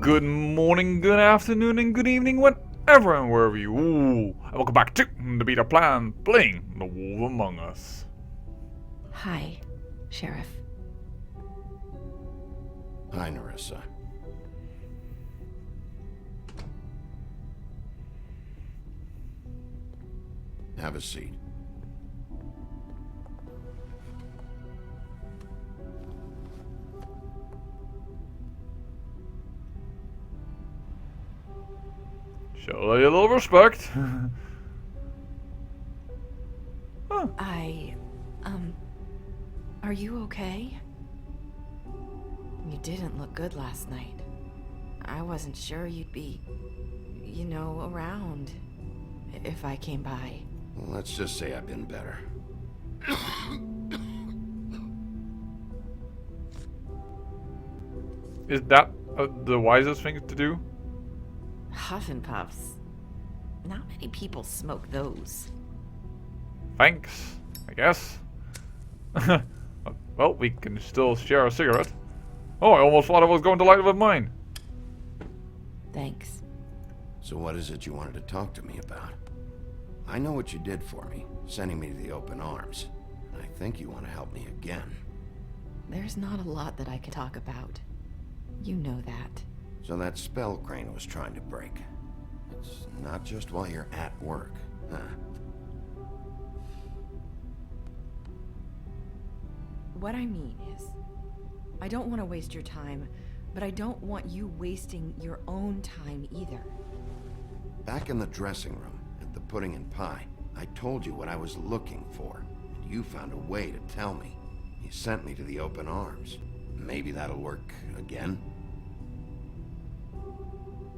Good morning, good afternoon, and good evening, whatever and wherever you are. And welcome back to the Beta Plan, playing The Wolf Among Us. Hi, Sheriff. Hi, Narissa. Have a seat. Show you a little respect. Huh. Are you okay? You didn't look good last night. I wasn't sure you'd be, around if I came by. Well, let's just say I've been better. Is that the wisest thing to do? Huff and puffs. Not many people smoke those. Thanks, I guess. Well, we can still share a cigarette. Oh, I almost thought I was going to light it with mine. Thanks. So what is it you wanted to talk to me about? I know what you did for me, sending me to the open arms. And I think you want to help me again. There's not a lot that I could talk about. You know that. So that spell Crane was trying to break. It's not just while you're at work, huh? What I mean is, I don't want to waste your time, but I don't want you wasting your own time either. Back in the dressing room, at the pudding and pie, I told you what I was looking for, and you found a way to tell me. You sent me to the open arms. Maybe that'll work again?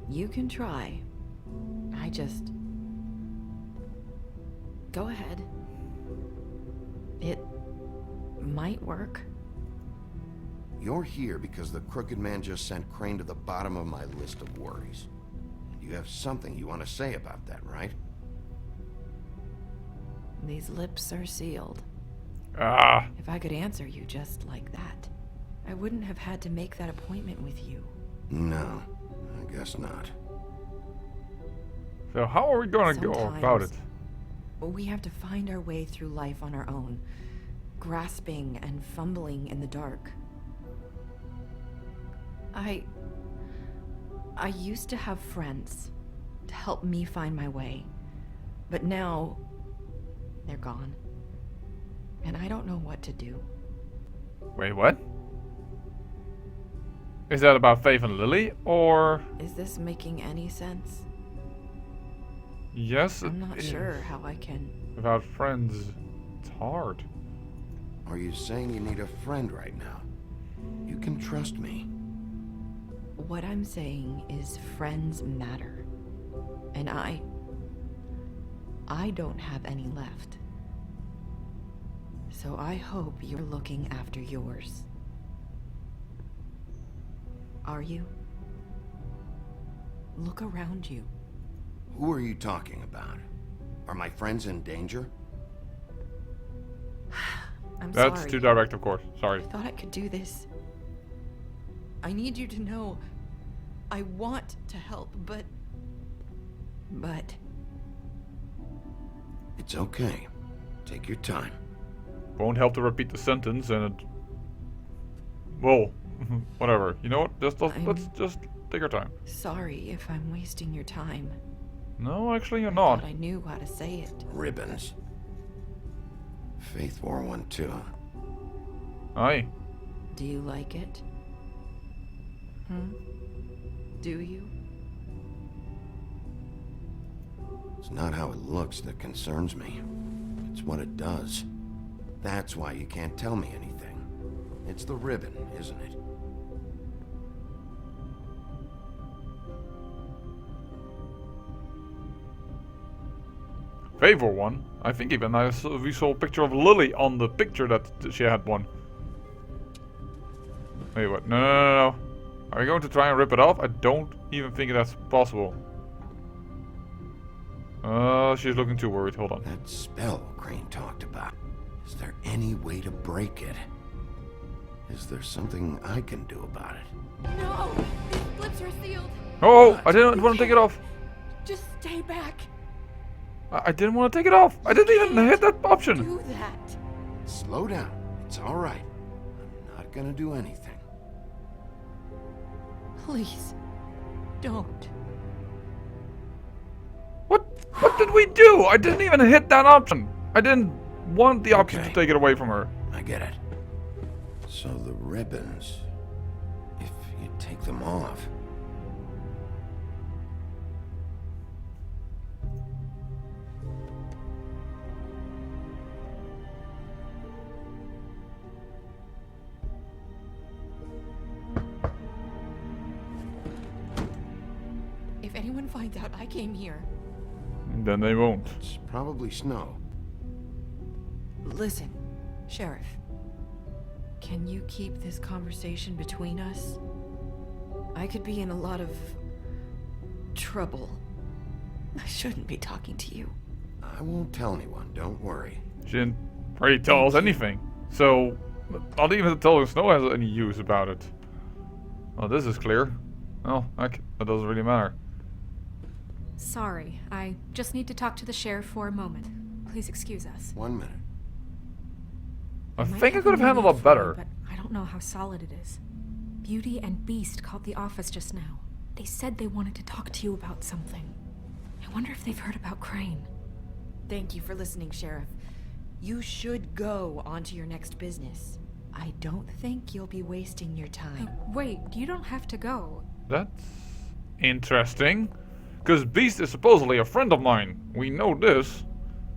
You can try. Go ahead. It might work. You're here because the Crooked Man just sent Crane to the bottom of my list of worries. You have something you want to say about that, right? These lips are sealed. Ah. If I could answer you just like that, I wouldn't have had to make that appointment with you. No, I guess not. So how are we gonna go about it? We have to find our way through life on our own, grasping and fumbling in the dark. I used to have friends to help me find my way, but now they're gone, and I don't know what to do. Wait, what? Is that about Faith and Lily, or? Is this making any sense? Yes, I'm not sure how I can. Without friends, it's hard. Are you saying you need a friend right now? You can trust me. What I'm saying is friends matter. And I don't have any left. So I hope you're looking after yours. Are you? Look around you. Who are you talking about? Are my friends in danger? I'm That's sorry. too direct, of course. Sorry. I thought I could do this. I need you to know I want to help, but... It's okay. Take your time. Won't help to repeat the sentence, and it... Well, whatever. You know what? Let's just take our time. Sorry if I'm wasting your time. No, actually, you're I not. thought I knew how to say it. Ribbons. Faith 412. Aye. Do you like it? Do you? It's not how it looks that concerns me. It's what it does. That's why you can't tell me anything. It's the ribbon, isn't it? Favor one. I think even we saw a picture of Lily on the picture that she had one. Wait, what? No. Are we going to try and rip it off? I don't even think that's possible. She's looking too worried. Hold on. That spell Crane talked about. Is there any way to break it? Is there something I can do about it? No! These lips are sealed! Oh, I didn't want to take it off. Just stay back! I didn't want to take it off. I didn't even hit that option. Do that! Slow down. It's all right. I'm not gonna do anything. Please, don't. What did we do? I didn't even hit that option. I didn't want the option to take it away from her. I get it. So the ribbons, if you take them off. If anyone finds out I came here... Then they won't. It's probably snow. Listen, Sheriff. Can you keep this conversation between us? I could be in a lot of... trouble. I shouldn't be talking to you. I won't tell anyone, don't worry. She didn't really tell us anything. So, not even telling Snow has any use about it. Oh, this is clear. Oh, that doesn't really matter. Sorry, I just need to talk to the sheriff for a moment. Please excuse us. 1 minute. I Might think I have could have a handled minute it for you, better. But I don't know how solid it is. Beauty and Beast called the office just now. They said they wanted to talk to you about something. I wonder if they've heard about Crane. Thank you for listening, Sheriff. You should go on to your next business. I don't think you'll be wasting your time. Wait, you don't have to go. That's interesting. Because Beast is supposedly a friend of mine. We know this.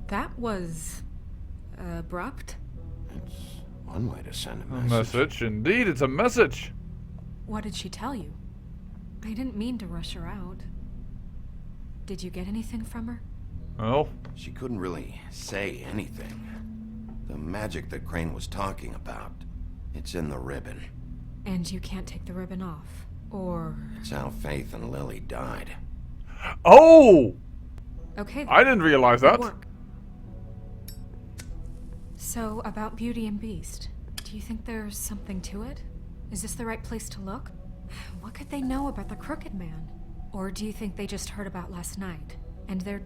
That was... abrupt? It's one way to send a A message. message. Indeed, it's a message. What did she tell you? I didn't mean to rush her out. Did you get anything from her? Well, She couldn't really say anything. The magic that Crane was talking about, it's in the ribbon. And you can't take the ribbon off. Or... It's how Faith and Lily died. oh! Okay then. I didn't realize Good that. work. So, about Beauty and Beast, do you think there's something to it? Is this the right place to look? What could they know about the Crooked Man? Or do you think they just heard about last night, and they're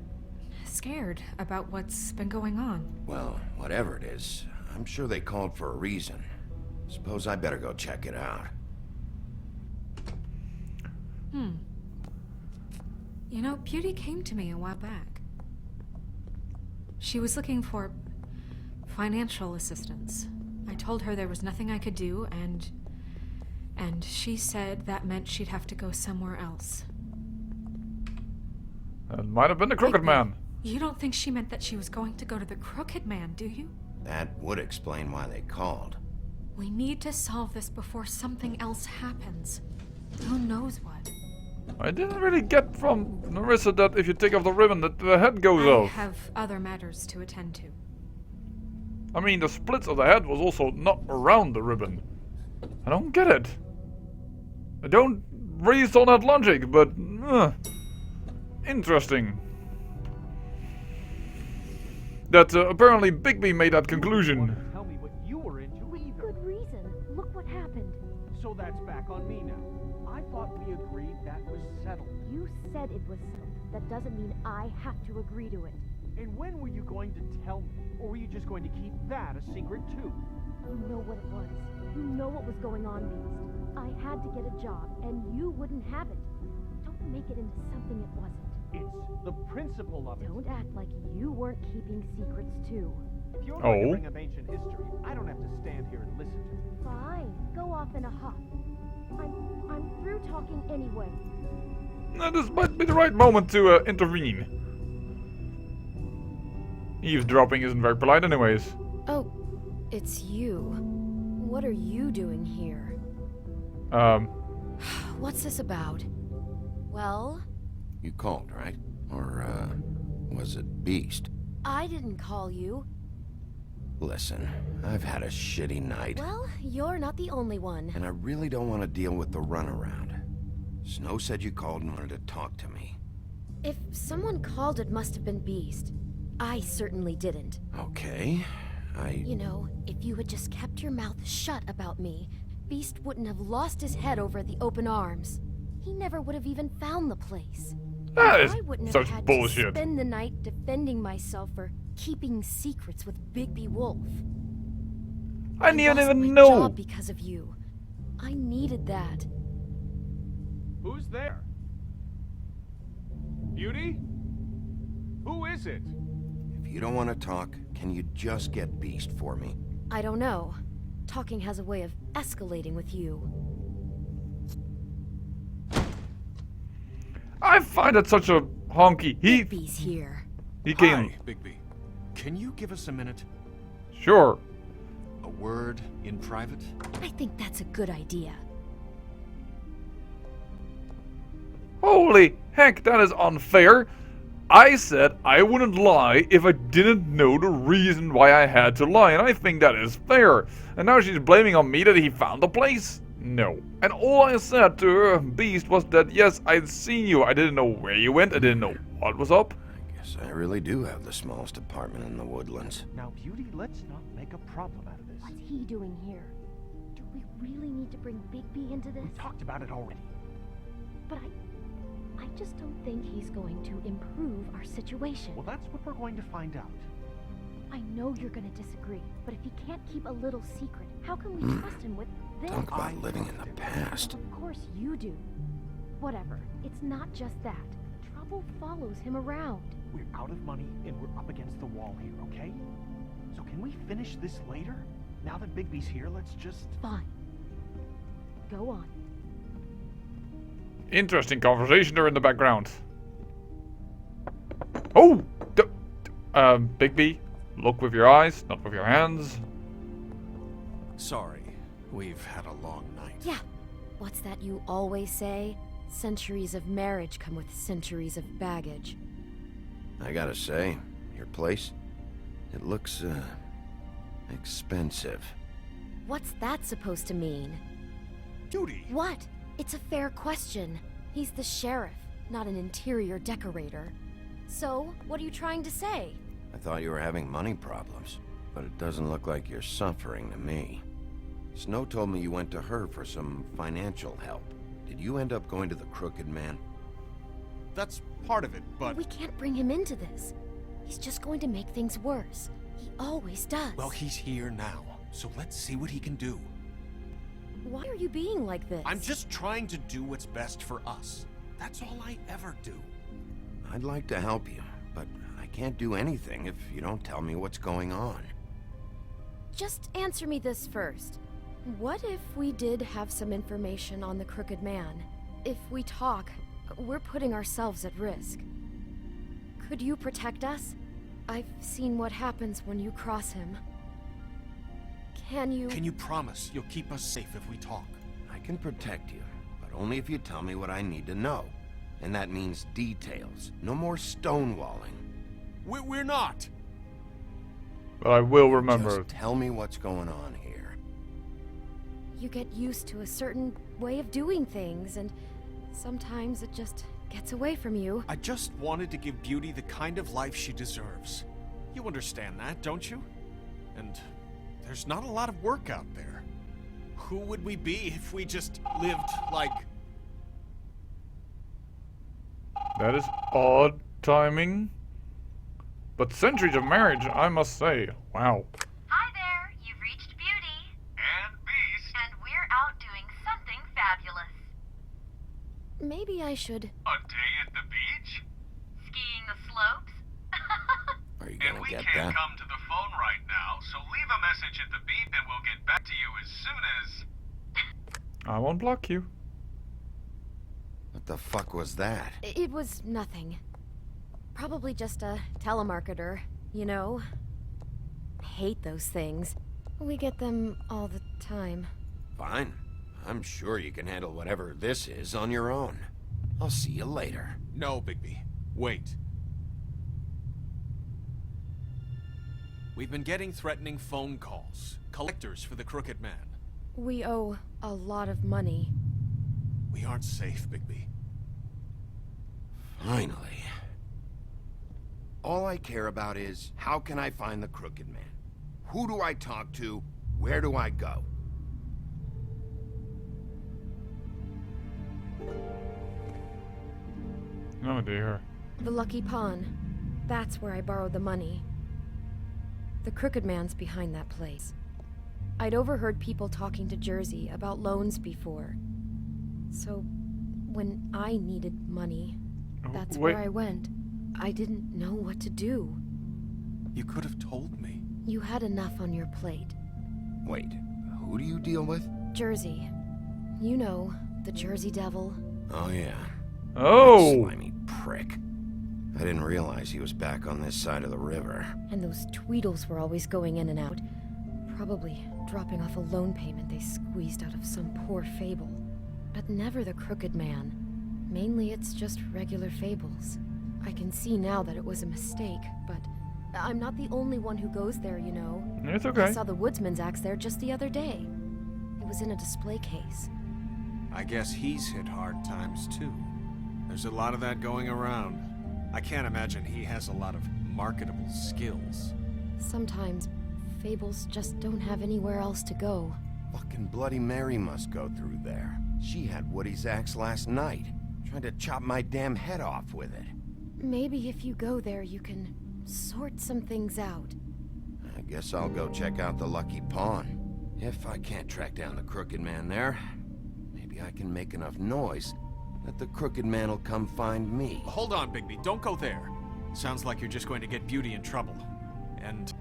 scared about what's been going on? Well, whatever it is, I'm sure they called for a reason. Suppose I better go check it out. You know, Beauty came to me a while back. She was looking for financial assistance. I told her there was nothing I could do, and she said that meant she'd have to go somewhere else. That might have been the Crooked Man. You don't think she meant that she was going to go to the Crooked Man, do you? That would explain why they called. We need to solve this before something else happens. Who knows what? I didn't really get from Narissa that if you take off the ribbon that the head goes I off. have other matters to attend to. I mean, the splits of the head was also not around the ribbon. I don't get it. I don't raise on that logic, but interesting. That apparently Bigby made that conclusion. Tell me what you were into either. Good reason. Look what happened. So that's back on me now. I thought we agreed that was settled. You said it was settled. That doesn't mean I have to agree to it. And when were you going to tell me? Or were you just going to keep that a secret too? You know what it was. You know what was going on, Beast. I had to get a job, and you wouldn't have it. Don't make it into something it wasn't. It's the principle of it. Don't act like you weren't keeping secrets too. If you're going to Oh. bring up ancient history, I don't have to stand here and listen to it. Fine. Go off in a huff. I'm through talking anyway. This might be the right moment to intervene. Eavesdropping isn't very polite anyways. Oh, it's you. What are you doing here? What's this about? Well, You called, right? Or, was it Beast? I didn't call you. Listen, I've had a shitty night. Well, you're not the only one. And I really don't want to deal with the runaround. Snow said you called and wanted to talk to me. If someone called, it must have been Beast. I certainly didn't. Okay. You know, if you had just kept your mouth shut about me, Beast wouldn't have lost his head over at the open arms. He never would have even found the place. That is I wouldn't such have had bullshit. to spend the night defending myself for keeping secrets with Bigby Wolf. I didn't lost even my know. job because of you. I needed that. Who's there? Beauty? Who is it? If you don't want to talk, can you just get Beast for me? I don't know. Talking has a way of escalating with you. I find that such a honky. Bigby's here. He came. Hi, Bigby. Can you give us a minute? Sure. A word in private? I think that's a good idea. Holy heck, that is unfair. I said I wouldn't lie if I didn't know the reason why I had to lie, and I think that is fair. And now she's blaming on me that he found the place? No. And all I said to her, Beast, was that yes, I'd seen you. I didn't know where you went. I didn't know what was up. I guess I really do have the smallest apartment in the woodlands. Now, Beauty, let's not make a problem out of this. What's he doing here? Do we really need to bring Bigby into this? We talked about it already. But I just don't think he's going to improve our situation. Well, that's what we're going to find out. I know you're gonna disagree, but if he can't keep a little secret, how can we trust him with this? Talk about living in the past. Of course you do. Whatever. It's not just that. Trouble follows him around. We're out of money and we're up against the wall here, okay? So can we finish this later? Now that Bigby's here, let's just... Fine. Go on. Interesting conversation there in the background. Oh! Bigby, look with your eyes, not with your hands. Sorry, we've had a long night. Yeah. What's that you always say? Centuries of marriage come with centuries of baggage. I gotta say, your place, it looks, expensive. What's that supposed to mean? Beauty! What? It's a fair question. He's the sheriff, not an interior decorator. So, what are you trying to say? I thought you were having money problems, but it doesn't look like you're suffering to me. Snow told me you went to her for some financial help. Did you end up going to the Crooked Man? That's part of it, but... We can't bring him into this. He's just going to make things worse. He always does. Well, he's here now, so let's see what he can do. Why are you being like this? I'm just trying to do what's best for us. That's all I ever do. I'd like to help you, but I can't do anything if you don't tell me what's going on. Just answer me this first. What if we did have some information on the Crooked Man? If we talk, we're putting ourselves at risk. Could you protect us? I've seen what happens when you cross him. Can you promise you'll keep us safe if we talk? I can protect you, but only if you tell me what I need to know. And that means details. No more stonewalling. We're not! But I will remember. Just tell me what's going on here. You get used to a certain way of doing things, and sometimes it just gets away from you. I just wanted to give Beauty the kind of life she deserves. You understand that, don't you? And there's not a lot of work out there. Who would we be if we just lived like... That is odd timing. But centuries of marriage, I must say. Wow. Hi there, you've reached Beauty. And Beast. And we're out doing something fabulous. Maybe I should... A day at the beach? Skiing the slopes? Are you And gonna we get can't that? come to the phone right now, so leave a message at the beep and we'll get back to you as soon as... I won't block you. What the fuck was that? It was nothing. Probably just a telemarketer, you know? I hate those things. We get them all the time. Fine. I'm sure you can handle whatever this is on your own. I'll see you later. No, Bigby. Wait. We've been getting threatening phone calls. Collectors for the Crooked Man. We owe a lot of money. We aren't safe, Bigby. Finally. All I care about is, how can I find the Crooked Man? Who do I talk to? Where do I go? Oh dear. The Lucky Pawn. That's where I borrowed the money. The Crooked Man's behind that place. I'd overheard people talking to Jersey about loans before. So, when I needed money, that's where I went. I didn't know what to do. You could have told me. You had enough on your plate. Wait, who do you deal with? Jersey. You know, the Jersey Devil. Oh yeah. Oh! That slimy prick. I didn't realize he was back on this side of the river. And those Tweedles were always going in and out. Probably dropping off a loan payment they squeezed out of some poor fable. But never the Crooked Man. Mainly it's just regular fables. I can see now that it was a mistake, but I'm not the only one who goes there, you know. It's okay. I saw the Woodsman's axe there just the other day. It was in a display case. I guess he's hit hard times too. There's a lot of that going around. I can't imagine he has a lot of marketable skills. Sometimes fables just don't have anywhere else to go. Fucking Bloody Mary must go through there. She had Woody's axe last night. Tried to chop my damn head off with it. Maybe if you go there, you can sort some things out. I guess I'll go check out the Lucky Pawn. If I can't track down the Crooked Man there, maybe I can make enough noise that the Crooked Man will come find me. Hold on, Bigby. Don't go there. Sounds like you're just going to get Beauty in trouble. And...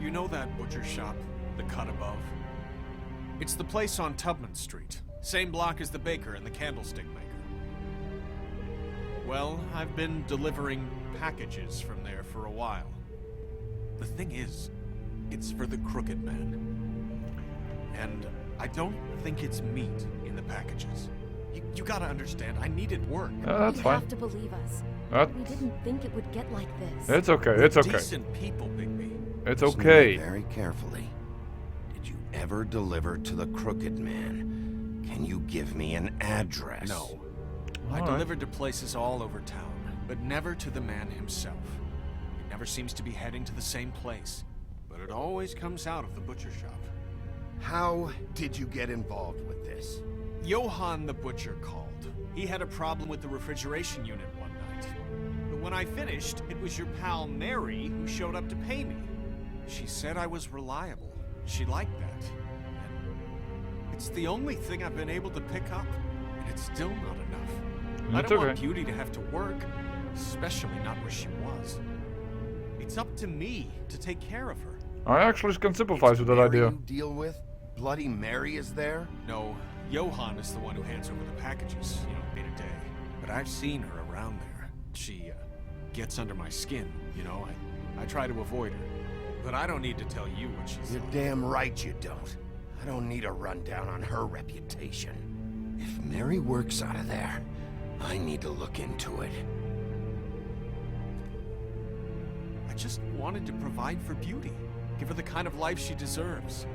you know that butcher shop, the cut above? It's the place on Tubman Street. Same block as the baker and the candlestick maker. Well, I've been delivering packages from there for a while. The thing is, it's for the Crooked Man. And I don't think it's meat in the packages. You gotta understand, I needed work. That's You fine. have to believe us. We didn't think it would get like this. It's okay, it's okay. Decent people, Bigby. It's Listen to okay. me very carefully. Did you ever deliver to the Crooked Man? Can you give me an address? No. I Alright. delivered to places all over town, but never to the man himself. He never seems to be heading to the same place, but it always comes out of the butcher shop. How did you get involved with this? Johann the butcher called. He had a problem with the refrigeration unit one night. But when I finished, it was your pal Mary who showed up to pay me. She said I was reliable. She liked that. And it's the only thing I've been able to pick up, and it's still not enough. I It's don't okay. want Beauty to have to work, especially not where she was. It's up to me to take care of her. I actually can sympathize with that Mary idea. you deal with? Bloody Mary is there? No, Johann is the one who hands over the packages, day to day. But I've seen her around there. She, gets under my skin, I try to avoid her. But I don't need to tell you what she's You're like. damn right you don't. I don't need a rundown on her reputation. If Mary works out of there, I need to look into it. I just wanted to provide for Beauty. Give her the kind of life she deserves.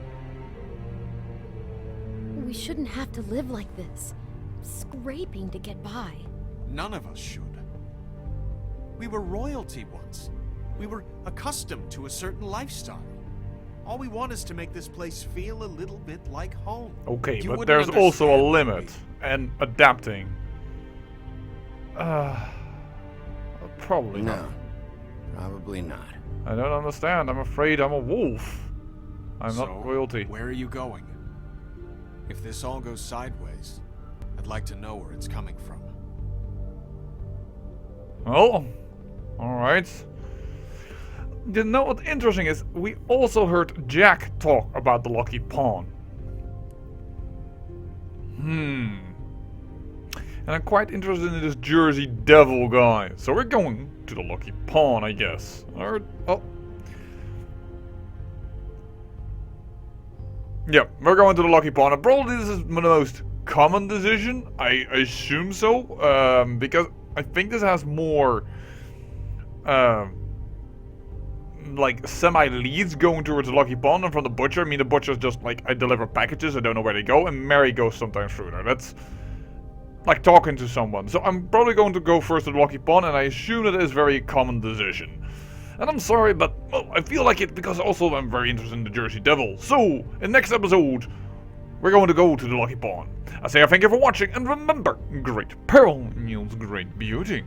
We shouldn't have to live like this. Scraping to get by. None of us should. We were royalty once. We were accustomed to a certain lifestyle. All we want is to make this place feel a little bit like home. Okay, You but wouldn't there's also a understand, limit. Bigby. And adapting. Probably not. No, probably not. I don't understand. I'm afraid I'm a wolf. I'm So, not royalty. Where are you going? If this all goes sideways, I'd like to know where it's coming from. Well, alright. You know what's interesting is we also heard Jack talk about the Lucky Pawn. And I'm quite interested in this Jersey Devil guy. So we're going to the Lucky Pawn, I guess. Or, oh. Yeah, we're going to the Lucky Pawn. And probably this is the most common decision. I assume so. Because I think this has more like semi-leads going towards the Lucky Pawn, and from the butcher, I mean the butcher's just like, I deliver packages, I don't know where they go, and Mary goes sometimes through there. That's like talking to someone. So I'm probably going to go first to the Lucky Pond, and I assume that is a very common decision. And I'm sorry, but well, I feel like it because also I'm very interested in the Jersey Devil. So, in next episode, we're going to go to the Lucky Pond. I say I thank you for watching, and remember, great peril means great beauty.